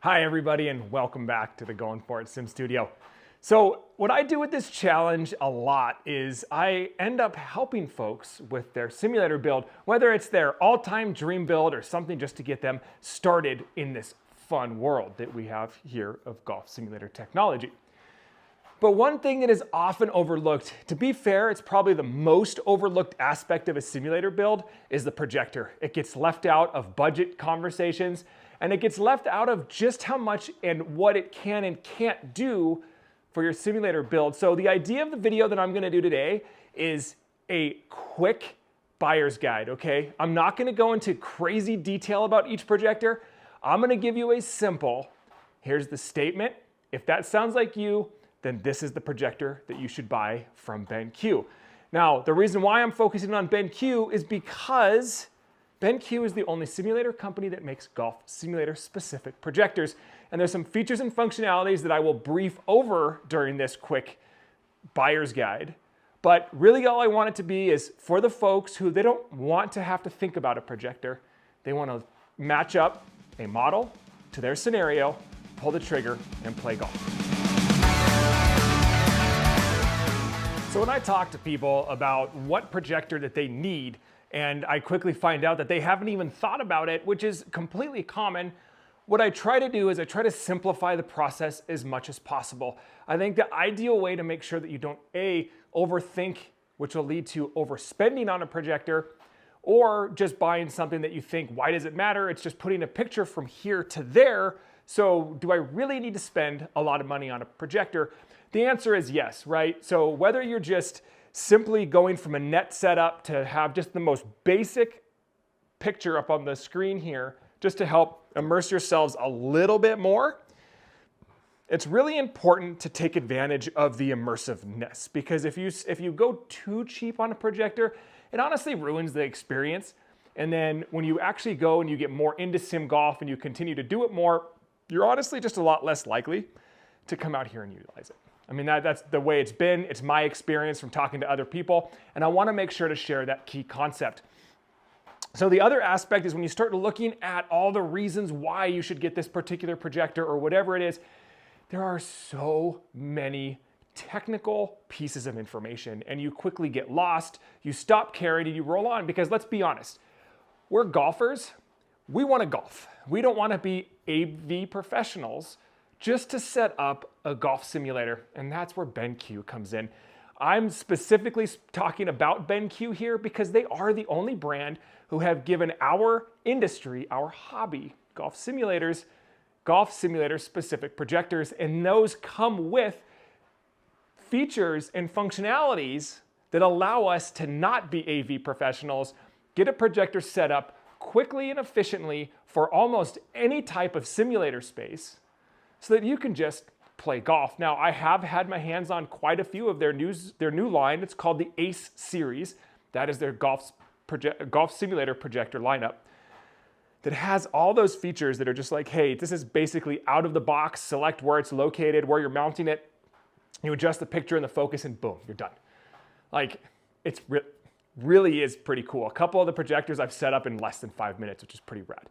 Hi everybody and welcome back to the Going For It Sim Studio. So what I do with this challenge a lot is I end up helping folks with their simulator build, whether it's their all-time dream build or something just to get them started in this fun world that we have here of golf simulator technology. But one thing that is often overlooked, to be fair, it's probably the most overlooked aspect of a simulator build, is the projector. It gets left out of budget conversations, and it gets left out of just how much and what it can and can't do for your simulator build. So the idea of the video that I'm gonna do today is a quick buyer's guide, okay? I'm not gonna go into crazy detail about each projector. I'm gonna give you a simple, here's the statement. If that sounds like you, then this is the projector that you should buy from BenQ. Now, the reason why I'm focusing on BenQ is because BenQ is the only simulator company that makes golf simulator specific projectors. And there's some features and functionalities that I will brief over during this quick buyer's guide. But really all I want it to be is for the folks who they don't want to have to think about a projector. They want to match up a model to their scenario, pull the trigger, and play golf. So when I talk to people about what projector that they need, and I quickly find out that they haven't even thought about it, which is completely common, what I try to do is I try to simplify the process as much as possible. I think the ideal way to make sure that you don't overthink, which will lead to overspending on a projector, or just buying something that you think, why does it matter? It's just putting a picture from here to there. So do I really need to spend a lot of money on a projector? The answer is yes, right? So whether you're just simply going from a net setup to have just the most basic picture up on the screen here, just to help immerse yourselves a little bit more, it's really important to take advantage of the immersiveness, because if you go too cheap on a projector, it honestly ruins the experience. And then when you actually go and you get more into sim golf and you continue to do it more, you're honestly just a lot less likely to come out here and utilize it. I mean, that's the way it's been. It's my experience from talking to other people, and I want to make sure to share that key concept. So the other aspect is when you start looking at all the reasons why you should get this particular projector or whatever it is, there are so many technical pieces of information, and you quickly get lost, you stop caring, and you roll on, because let's be honest, we're golfers. We want to golf. We don't want to be AV professionals just to set up a golf simulator, and that's where BenQ comes in. I'm specifically talking about BenQ here because they are the only brand who have given our industry, our hobby, golf simulator specific projectors, and those come with features and functionalities that allow us to not be AV professionals, get a projector set up quickly and efficiently for almost any type of simulator space, so that you can just play golf. Now, I have had my hands on quite a few of their new line. It's called the Ace Series. That is their golf simulator projector lineup that has all those features that are just like, hey, this is basically out of the box. Select where it's located, where you're mounting it. You adjust the picture and the focus, and boom, you're done. Like, it's really is pretty cool. A couple of the projectors I've set up in less than 5 minutes, which is pretty rad.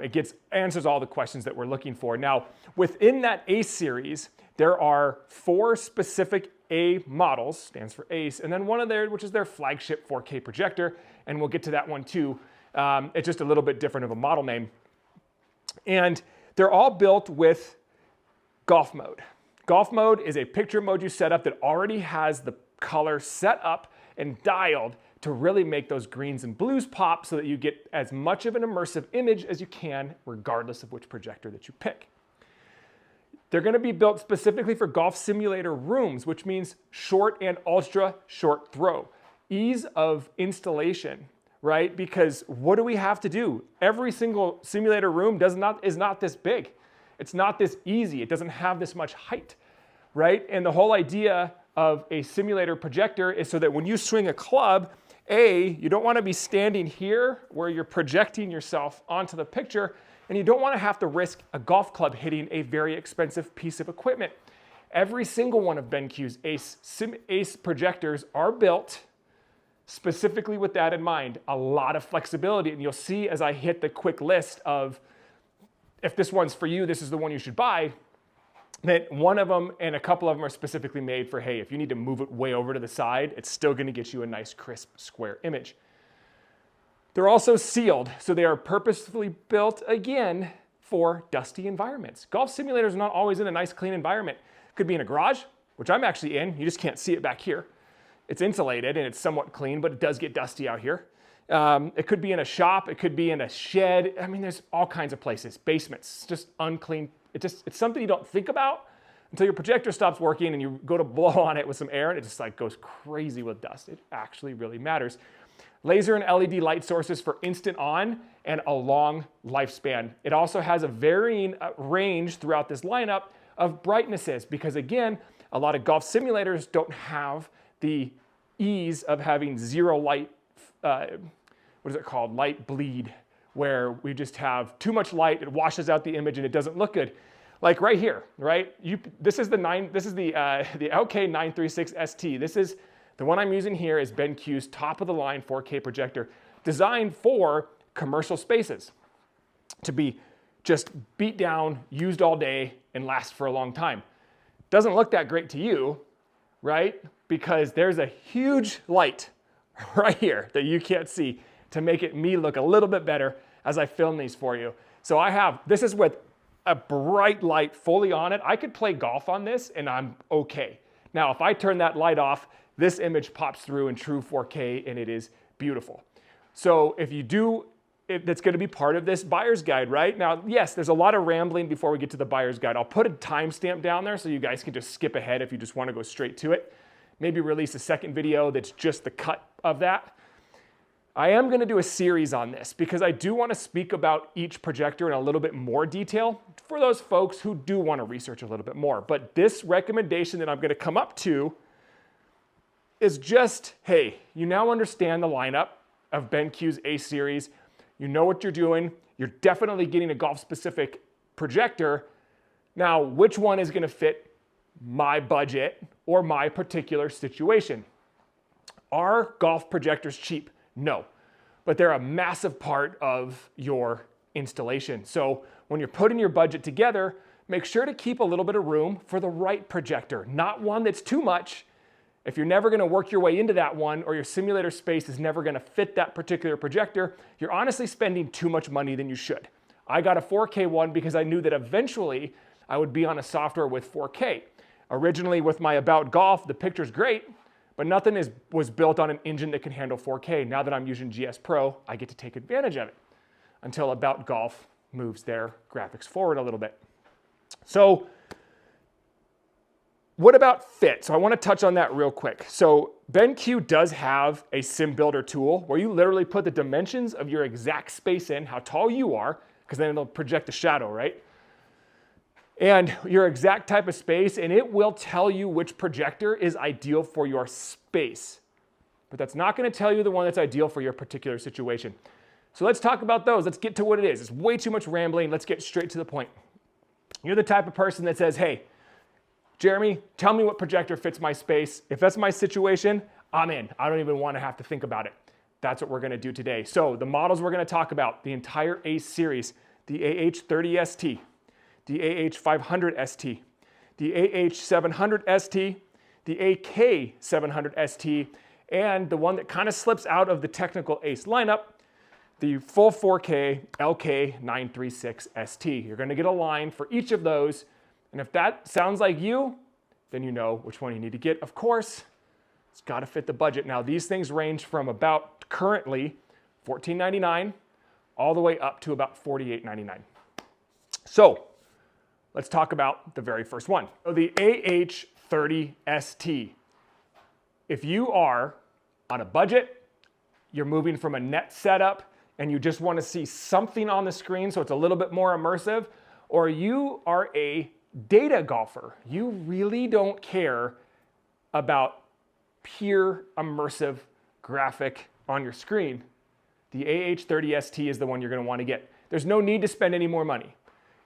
It answers all the questions that we're looking for. Now, within that Ace series, there are 4 specific A models, stands for Ace, and then one of their, which is their flagship 4K projector, and we'll get to that one too. It's just a little bit different of a model name. And they're all built with golf mode. Golf mode is a picture mode you set up that already has the color set up and dialed to really make those greens and blues pop so that you get as much of an immersive image as you can, regardless of which projector that you pick. They're going to be built specifically for golf simulator rooms, which means short and ultra short throw. Ease of installation, right? Because what do we have to do? Every single simulator room is not this big. It's not this easy. It doesn't have this much height, right? And the whole idea of a simulator projector is so that when you swing a club, you don't want to be standing here where you're projecting yourself onto the picture, and you don't want to have to risk a golf club hitting a very expensive piece of equipment. Every single one of BenQ's Ace projectors are built specifically with that in mind. A lot of flexibility, and you'll see as I hit the quick list of if this one's for you, this is the one you should buy, that one of them and a couple of them are specifically made for, hey, if you need to move it way over to the side, it's still gonna get you a nice crisp square image. They're also sealed, so they are purposefully built, again, for dusty environments. Golf simulators are not always in a nice, clean environment. Could be in a garage, which I'm actually in. You just can't see it back here. It's insulated and it's somewhat clean, but it does get dusty out here. It could be in a shop. It could be in a shed. I mean, there's all kinds of places. Basements, it's just unclean. It's something you don't think about until your projector stops working and you go to blow on it with some air and it just like goes crazy with dust. It actually really matters. Laser and LED light sources for instant on and a long lifespan. It also has a varying range throughout this lineup of brightnesses because, again, a lot of golf simulators don't have the ease of having zero light, light bleed, where we just have too much light, it washes out the image and it doesn't look good. Like right here, right? This is the LK936 ST. This is the one I'm using here is BenQ's top of the line 4K projector designed for commercial spaces to be just beat down, used all day, and last for a long time. Doesn't look that great to you, right? Because there's a huge light right here that you can't see to make me look a little bit better as I film these for you. So this is with a bright light fully on it. I could play golf on this and I'm okay. Now, if I turn that light off, this image pops through in true 4K and it is beautiful. So that's going to be part of this buyer's guide, right? Now, yes, there's a lot of rambling before we get to the buyer's guide. I'll put a timestamp down there so you guys can just skip ahead if you just want to go straight to it. Maybe release a second video that's just the cut of that. I am going to do a series on this because I do want to speak about each projector in a little bit more detail for those folks who do want to research a little bit more. But this recommendation that I'm going to come up to is just, hey, you now understand the lineup of BenQ's Ace Series. You know what you're doing. You're definitely getting a golf-specific projector. Now, which one is going to fit my budget or my particular situation? Are golf projectors cheap? No, but they're a massive part of your installation. So when you're putting your budget together, make sure to keep a little bit of room for the right projector, not one that's too much. If you're never gonna work your way into that one or your simulator space is never gonna fit that particular projector, you're honestly spending too much money than you should. I got a 4K one because I knew that eventually I would be on a software with 4K. Originally with my About Golf, the picture's great, but nothing was built on an engine that can handle 4K. Now that I'm using GS Pro, I get to take advantage of it until About Golf moves their graphics forward a little bit. So what about fit? So I want to touch on that real quick. So BenQ does have a sim builder tool where you literally put the dimensions of your exact space in, how tall you are, because then it'll project the shadow, right? And your exact type of space, and it will tell you which projector is ideal for your space. But that's not going to tell you the one that's ideal for your particular situation. So let's talk about those. Let's get to what it is. It's way too much rambling. Let's get straight to the point. You're the type of person that says, hey, Jeremy, tell me what projector fits my space. If that's my situation, I'm in. I don't even want to have to think about it. That's what we're going to do today. So the models we're going to talk about, the entire Ace series, the AH30 ST, the AH500 ST, the AH700 ST, the AK700 ST, and the one that kind of slips out of the technical Ace lineup, the full 4K LK936 ST. You're going to get a line for each of those. And if that sounds like you, then you know which one you need to get. Of course, it's got to fit the budget. Now, these things range from about currently $14.99 all the way up to about $48.99. So let's talk about the very first one. So the AH30 ST. If you are on a budget, you're moving from a net setup, and you just want to see something on the screen so it's a little bit more immersive, or you are a data golfer, you really don't care about pure immersive graphic on your screen, the AH30 ST is the one you're going to want to get. There's no need to spend any more money.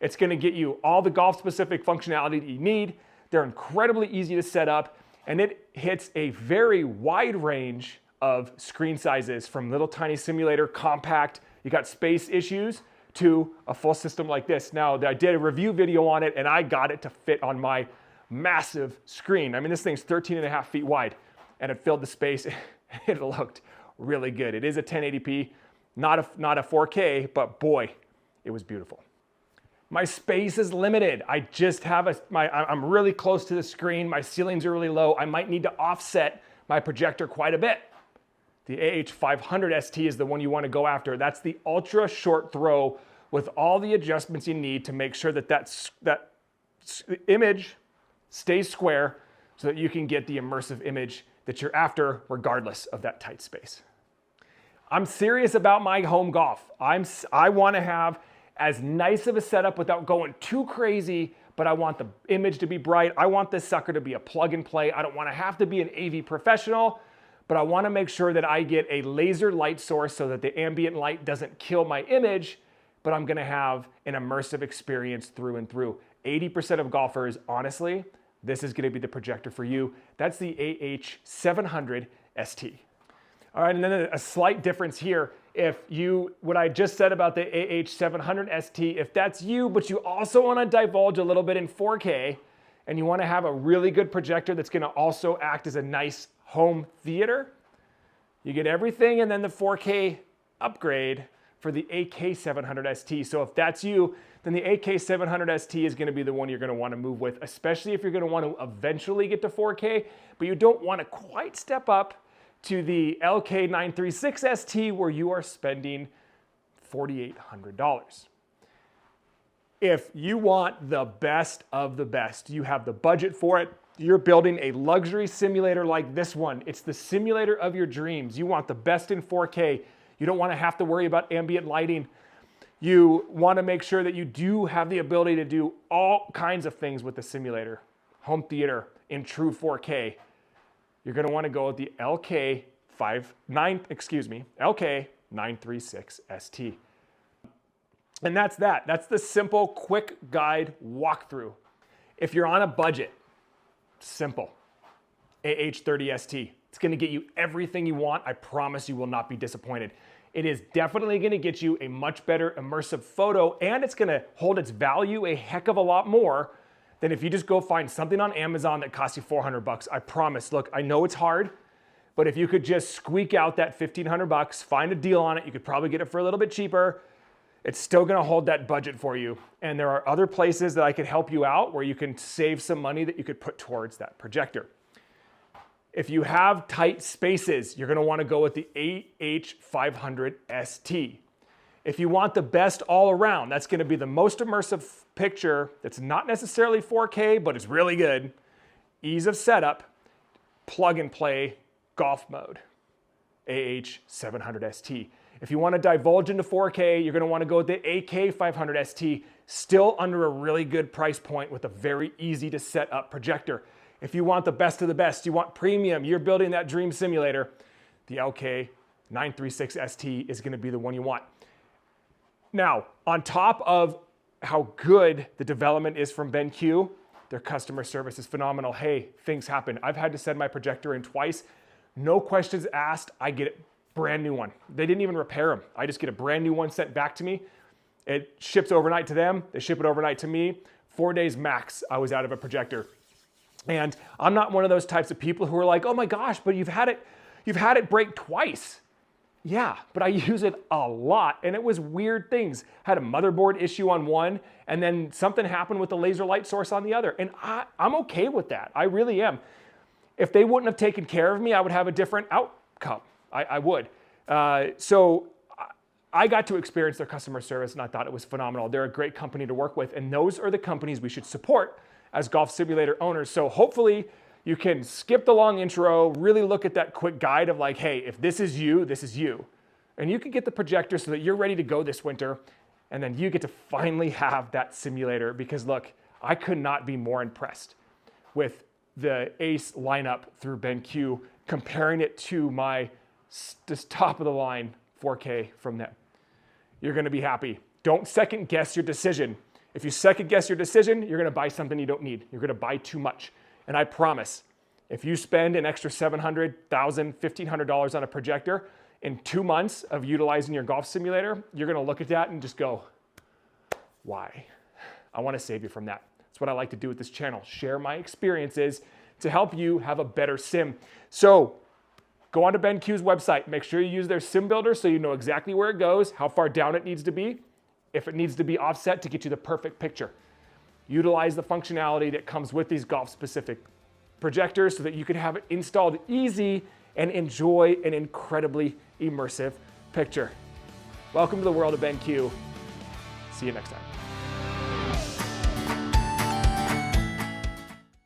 It's going to get you all the golf-specific functionality that you need. They're incredibly easy to set up, and it hits a very wide range of screen sizes from little tiny simulator, compact, you got space issues, to a full system like this. Now, I did a review video on it and I got it to fit on my massive screen. I mean, this thing's 13.5 feet wide and it filled the space. It looked really good. It is a 1080p, not a 4K, but boy, it was beautiful. My space is limited. I just have I'm really close to the screen. My ceilings are really low. I might need to offset my projector quite a bit. The AH500 ST is the one you want to go after. That's the ultra short throw with all the adjustments you need to make sure that that image stays square so that you can get the immersive image that you're after regardless of that tight space. I'm serious about my home golf. I want to have as nice of a setup without going too crazy, but I want the image to be bright. I want this sucker to be a plug and play. I don't want to have to be an AV professional, but I want to make sure that I get a laser light source so that the ambient light doesn't kill my image, but I'm going to have an immersive experience through and through. 80% of golfers, honestly, this is going to be the projector for you. That's the AH700 ST. All right, and then a slight difference here. What I just said about the AH700 ST, if that's you, but you also want to divulge a little bit in 4K, and you want to have a really good projector that's going to also act as a nice home theater, you get everything and then the 4K upgrade for the AK700 ST. So if that's you, then the AK700 ST is going to be the one you're going to want to move with, especially if you're going to want to eventually get to 4K, but you don't want to quite step up to the LK936 ST where you are spending $4,800. If you want the best of the best, you have the budget for it, you're building a luxury simulator like this one. It's the simulator of your dreams. You want the best in 4K. You don't want to have to worry about ambient lighting. You want to make sure that you do have the ability to do all kinds of things with the simulator. Home theater in true 4K. You're going to want to go with the LK936 ST. And that's that. That's the simple, quick guide walkthrough. If you're on a budget, simple. AH30 ST. It's going to get you everything you want. I promise you will not be disappointed. It is definitely going to get you a much better immersive photo, and it's going to hold its value a heck of a lot more than if you just go find something on Amazon that costs you $400. I promise. Look, I know it's hard, but if you could just squeak out that $1,500, find a deal on it, you could probably get it for a little bit cheaper. It's still going to hold that budget for you. And there are other places that I could help you out where you can save some money that you could put towards that projector. If you have tight spaces, you're going to want to go with the AH500 ST. If you want the best all around, that's going to be the most immersive picture that's not necessarily 4K, but it's really good. Ease of setup, plug and play, golf mode, AH700 ST. If you want to divulge into 4K, you're going to want to go with the AK500 ST, still under a really good price point with a very easy to set up projector. If you want the best of the best, you want premium, you're building that dream simulator, the LK936 ST is going to be the one you want. Now, on top of how good the development is from BenQ, their customer service is phenomenal. Hey, things happen. I've had to send my projector in twice. No questions asked. I get a brand new one. They didn't even repair them. I just get a brand new one sent back to me. It ships overnight to them. They ship it overnight to me. 4 days max, I was out of a projector. And I'm not one of those types of people who are like, oh my gosh, but you've had it break twice. Yeah, but I use it a lot, and it was weird things. Had a motherboard issue on one, and then something happened with the laser light source on the other. And I'm okay with that. I really am. If they wouldn't have taken care of me, I would have a different outcome. I would. So I got to experience their customer service, and I thought it was phenomenal. They're a great company to work with, and those are the companies we should support as golf simulator owners. So hopefully you can skip the long intro, really look at that quick guide of like, hey, if this is you, this is you. And you can get the projector so that you're ready to go this winter, and then you get to finally have that simulator, because look, I could not be more impressed with the Ace lineup through BenQ, comparing it to my just top of the line 4K from them. You're gonna be happy. Don't second guess your decision. If you second guess your decision, you're gonna buy something you don't need. You're gonna buy too much. And I promise, if you spend an extra $700, $1,000, $1,500 on a projector in 2 months of utilizing your golf simulator, you're gonna look at that and just go, Why? I want to save you from that. That's what I like to do with this channel, share my experiences to help you have a better sim. So go onto BenQ's website, make sure you use their sim builder so you know exactly where it goes, how far down it needs to be, if it needs to be offset to get you the perfect picture. Utilize the functionality that comes with these golf-specific projectors so that you can have it installed easy and enjoy an incredibly immersive picture. Welcome to the world of BenQ. See you next time.